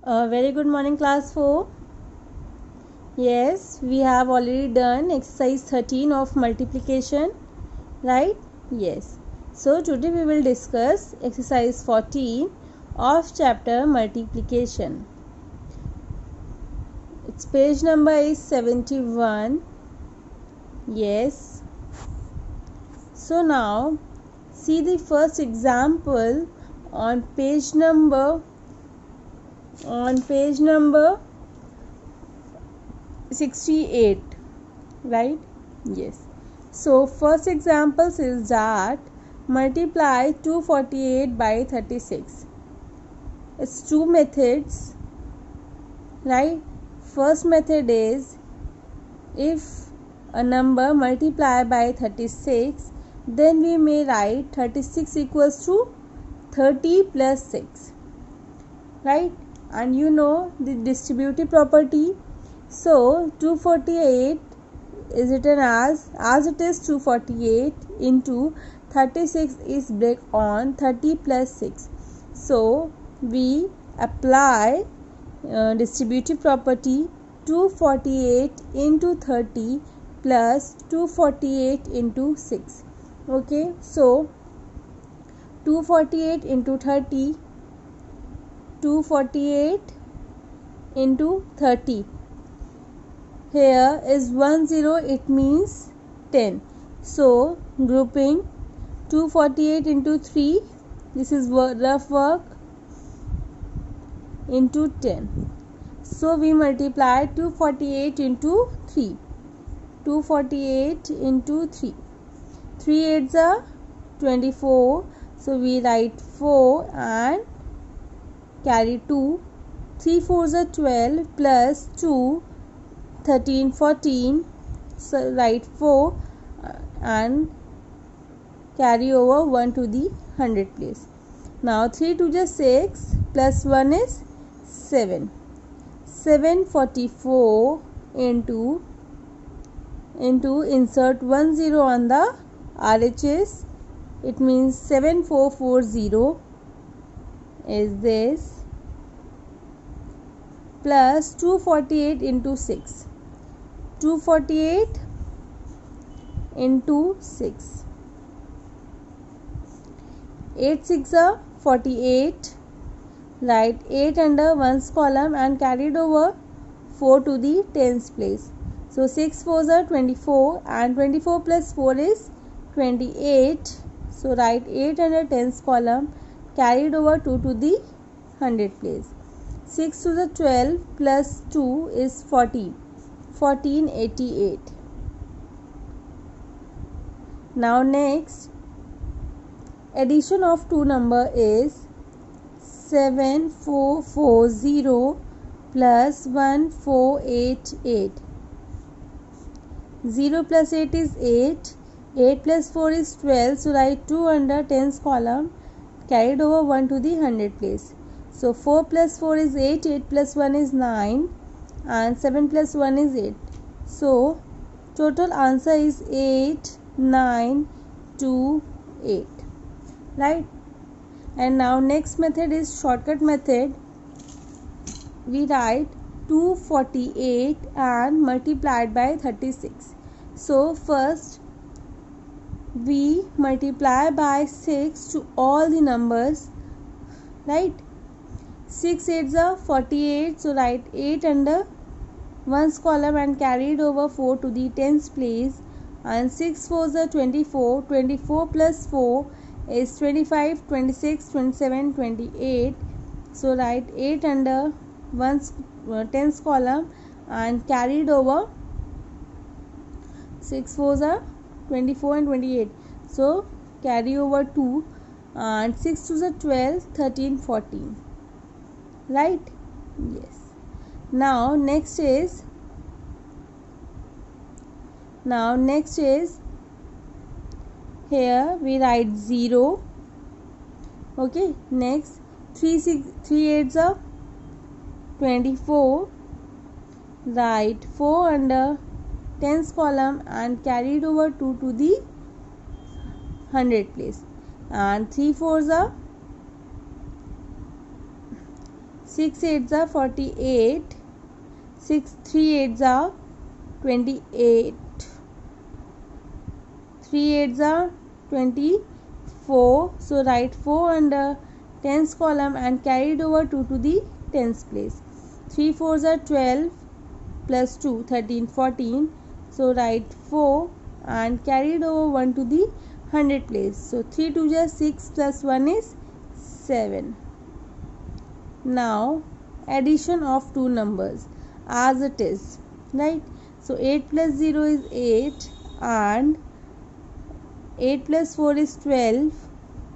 Very good morning, class 4. Yes, we have already done exercise 13 of multiplication, right? Yes. So today we will discuss exercise 14 of chapter multiplication. Its page number is 71. Yes. So now see the first example on page number 68, right? Yes. So first example is that multiply 248 by 36. It's two methods, right? First method is, if a number multiply by 36, then we may write 36 equals to 30 plus 6, right? And you know the distributive property. So 248 is written as it is 248 into 36 is break on 30 plus 6. So we apply distributive property 248 into 30 plus 248 into 6. Okay, so 248 into 30, 248 into 30. Here is 10, it means 10. So grouping 248 into 3, this is rough work, into 10. So we multiply 248 into 3. 248 into 3. 3 8s are 24. So we write 4 and carry 2. 3 4s are 12 plus 2. 13 14, so write 4 and carry over 1 to the 100 place. Now 3 2 is 6 plus 1 is 7. 744 into insert 10 on the RHS, it means 7440 is this, plus 248 into 6. 248 into 6. 8 6 are 48. Write 8 under 1's column and carried over 4 to the 10's place. So 6 4s are 24 and 24 plus 4 is 28. So write 8 under 10's column, carried over 2 to the 100 place. 6 to the 12 plus 2 is 14. 1488. Now next, addition of two number is 7440 plus 1488. 0 plus 8 is 8. 8 plus 4 is 12. So write 2 under 10's column, carried over 1 to the 100 place. So 4 plus 4 is 8. 8 plus 1 is 9. And 7 plus 1 is 8. So total answer is 8928, right? And now next method is shortcut method. We write 248 and multiplied by 36. So first we multiply by 6 to all the numbers, right? 6 8s are 48. So write 8 under 1's column and carried over 4 to the 10's place. And 6 4s are 24. 24 plus 4 is 25, 26, 27, 28. So write 8 under 1's 10's column and carried over 6 4s are 24 and 28. So carry over 2 and 6 2s are 12, 13, 14. Right? Yes. Now next is here we write 0. Okay, next 3 8s are 24. Write 4 under 10's column and carried over 2 to the 100 place. And 3 4s are 6 8s are 48, 6 3 8s are 28, 3 8s are 24. So write 4 under tens column and carried over 2 to the tens place. 3 4s are 12 plus 2 13 14. So write 4 and carried over 1 to the 100 place. So 3 2 is 6 plus 1 is 7. Now addition of two numbers as it is, right? So 8 plus 0 is 8 and 8 plus 4 is 12,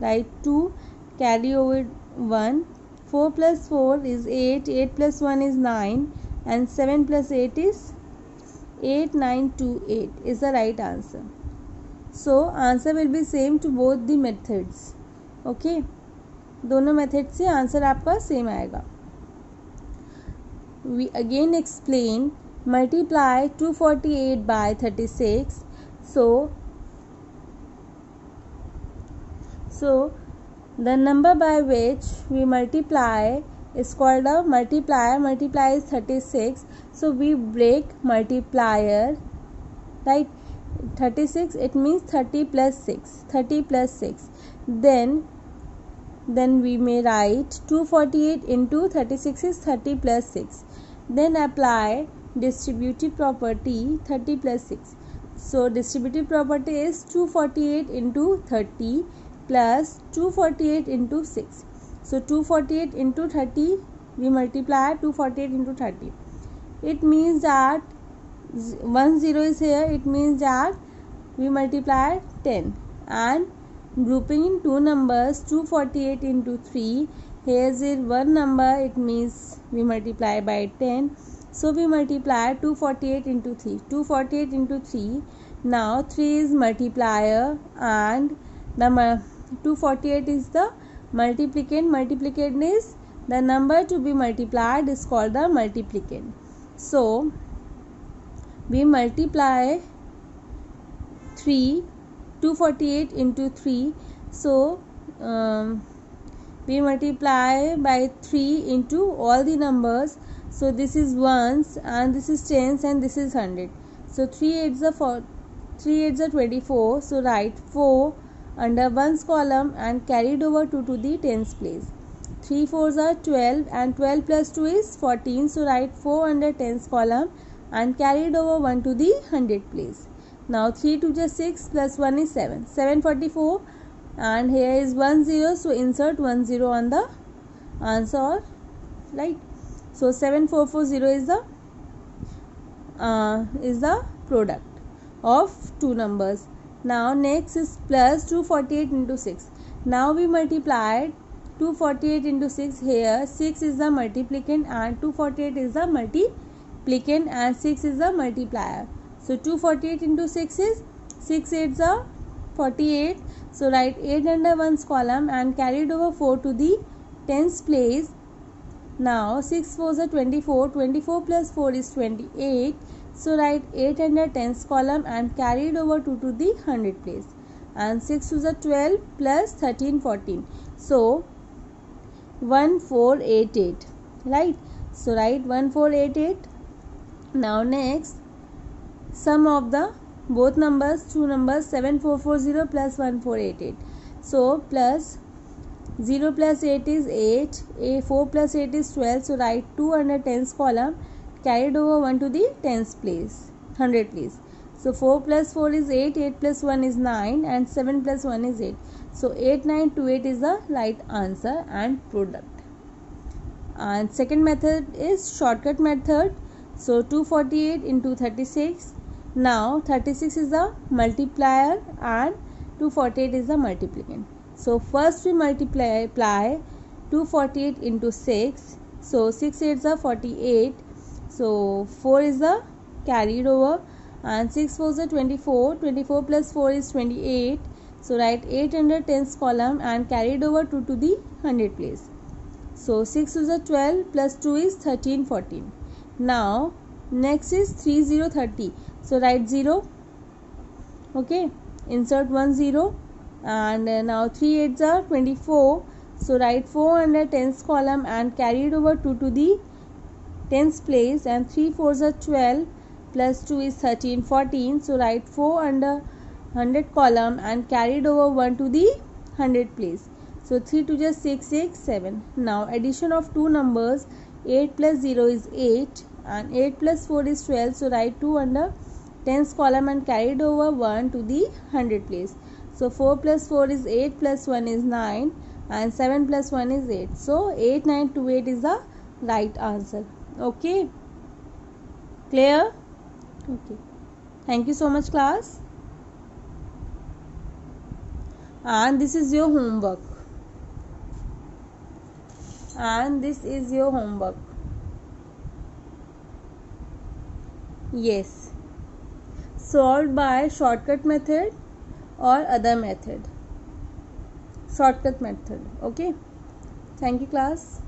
right? 2 carry over 1. 4 plus 4 is 8, 8 plus 1 is 9 and 7 plus 8 is 8, 9, 2, 8 is the right answer. So answer will be same to both the methods. Okay, दोनों method से answer आपका same आएगा. We again explain multiply 248 by 36. So the number by which we multiply is called a multiplier. Multiply is 36. So we break multiplier, right? 36, it means 30 plus 6. 30 plus 6. Then we may write 248 into 36 is 30 plus 6. Then apply distributive property 30 plus 6. So distributive property is 248 into 30 plus 248 into 6. So 248 into 30, we multiply 248 into 30. It means that 1 0 is here. It means that we multiply 10. And grouping in two numbers, 248 into 3, here is one number, it means we multiply by 10. So we multiply 248 into 3. 248 into 3. Now 3 is multiplier and the 248 is the multiplicand. Multiplicand is the number to be multiplied is called the multiplicand. So we multiply 248 into 3. So we multiply by 3 into all the numbers. So this is ones and this is tens and this is 100. So 3 8s are 24. So write 4 under ones column and carried over 2 to the tens place. 3 4s are 12 and 12 plus 2 is 14. So write 4 under tens column and carried over 1 to the 100 place. Now 3 2 is 6 plus 1 is 7. 744 and here is 1 0. So insert 1 0 on the answer, right? So 7440 is the product of two numbers. Now next is plus 248 into 6. Now we multiplied 248 into 6. Here 6 is the multiplicand and 248 is the multiplicand and 6 is the multiplier. So 248 into 6 is 6 8s are 48. So write 8 under ones column and carried over 4 to the tens place. Now 6 4s are 24. 24 plus 4 is 28. So write 8 under tens column and carried over 2 to the 100 place. And 6 2s are 12 plus 13 14. So 1488, right? So write 1488. Now next, sum of the both numbers, two numbers, 7440 plus 1488. So plus 0 plus 8 is 8, 4 plus 8 is 12. So write 2 under tens column, carried over 1 to the tens place, 100 place. So 4 plus 4 is 8, 8 plus 1 is 9 and 7 plus 1 is 8. So 8928 is the right answer and product. And second method is shortcut method. So 248 into 36. Now 36 is the multiplier and 248 is the multiplicand. So first we multiply 248 into 6. So 6 8s are 48. So 4 is the carried over and 6 4s are 24. 24 plus 4 is 28. So write 8 under tens column and carried over 2 to the 100 place. So 6 is a 12 plus 2 is 13 14. Now next is 3030. So write 0. Okay, insert 1 0 and now 3 8s are 24. So write 4 under tens column and carry it over 2 to the tens place, and 3 4s are 12 plus 2 is 13 14. So write 4 under 100 column and carry it over 1 to the 100 place. So 3 2 just 6 6 7. Now addition of two numbers, 8 plus 0 is 8 and 8 plus 4 is 12. So write 2 under tens column and carry it over 1 to the 100 place. So 4 plus 4 is 8 plus 1 is 9 and 7 plus 1 is 8. So 8928 is the right answer. Okay, clear? Okay, thank you so much class, and this is your homework, yes, solved by shortcut method or other method. Shortcut method. Okay, thank you class.